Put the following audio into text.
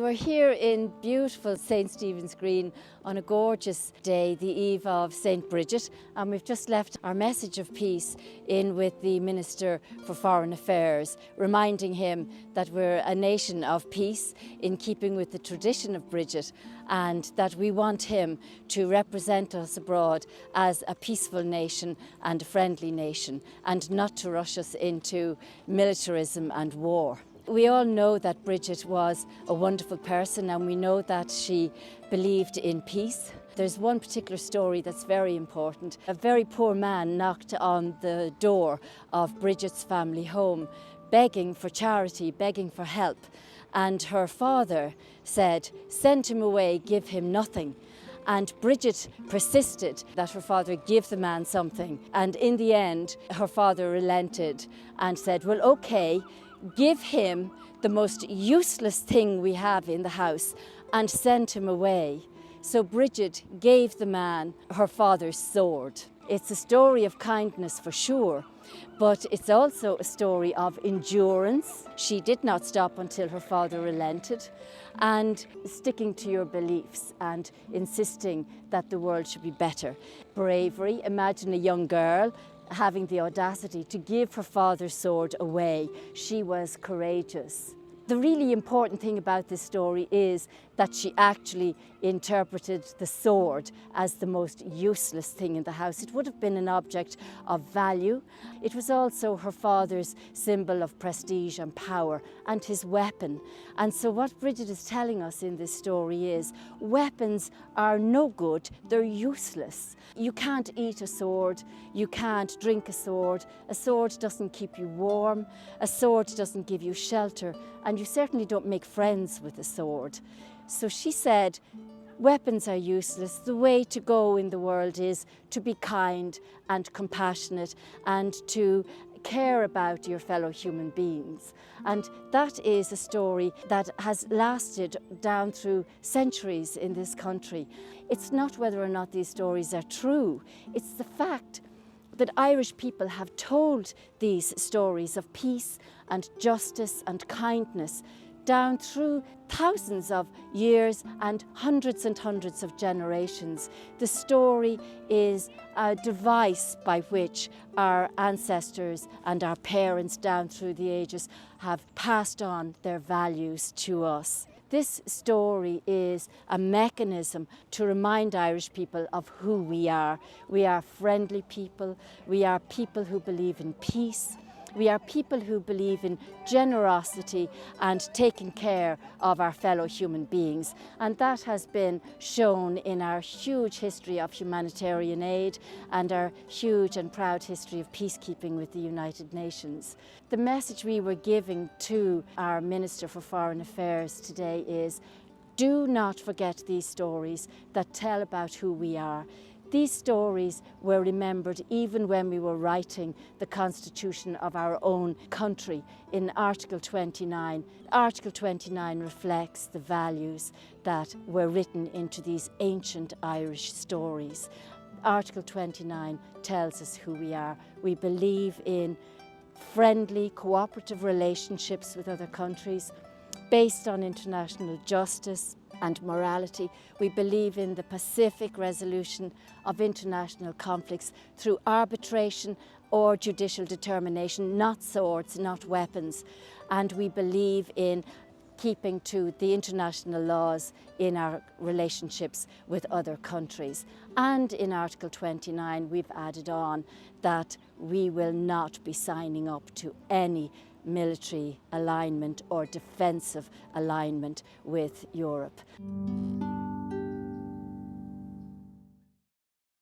We're here in beautiful St. Stephen's Green on a gorgeous day, the eve of St. Brigid, and we've just left our message of peace in with the Minister for Foreign Affairs, reminding him that we're a nation of peace in keeping with the tradition of Brigid, and that we want him to represent us abroad as a peaceful nation and a friendly nation, and not to rush us into militarism and war. We all know that Brigid was a wonderful person, and we know that she believed in peace. There's one particular story that's very important. A very poor man knocked on the door of Brigid's family home, begging for charity, begging for help. And her father said, "Send him away, give him nothing." And Brigid persisted that her father give the man something. And in the end, her father relented and said, "Well, okay, give him the most useless thing we have in the house and send him away." So Brigid gave the man her father's sword. It's a story of kindness for sure, but it's also a story of endurance. She did not stop until her father relented, and sticking to your beliefs and insisting that the world should be better. Bravery. Imagine a young girl having the audacity to give her father's sword away. She was courageous. The really important thing about this story is that she actually interpreted the sword as the most useless thing in the house. It would have been an object of value. It was also her father's symbol of prestige and power, and his weapon. And so what Brigid is telling us in this story is weapons are no good, they're useless. You can't eat a sword, you can't drink a sword doesn't keep you warm, a sword doesn't give you shelter, and you certainly don't make friends with a sword. So she said, weapons are useless. The way to go in the world is to be kind and compassionate and to care about your fellow human beings. And that is a story that has lasted down through centuries in this country. It's not whether or not these stories are true, it's the fact that Irish people have told these stories of peace and justice and kindness down through thousands of years and hundreds of generations. The story is a device by which our ancestors and our parents down through the ages have passed on their values to us. This story is a mechanism to remind Irish people of who we are. We are friendly people, we are people who believe in peace, we are people who believe in generosity and taking care of our fellow human beings. And that has been shown in our huge history of humanitarian aid and our huge and proud history of peacekeeping with the United Nations. The message we were giving to our Minister for Foreign Affairs today is, do not forget these stories that tell about who we are. These stories were remembered even when we were writing the constitution of our own country in Article 29. Article 29 reflects the values that were written into these ancient Irish stories. Article 29 tells us who we are. We believe in friendly, cooperative relationships with other countries based on international justice and morality. We believe in the pacific resolution of international conflicts through arbitration or judicial determination, not swords, not weapons. And we believe in keeping to the international laws in our relationships with other countries. And in Article 29, we've added on that we will not be signing up to any military alignment or defensive alignment with Europe.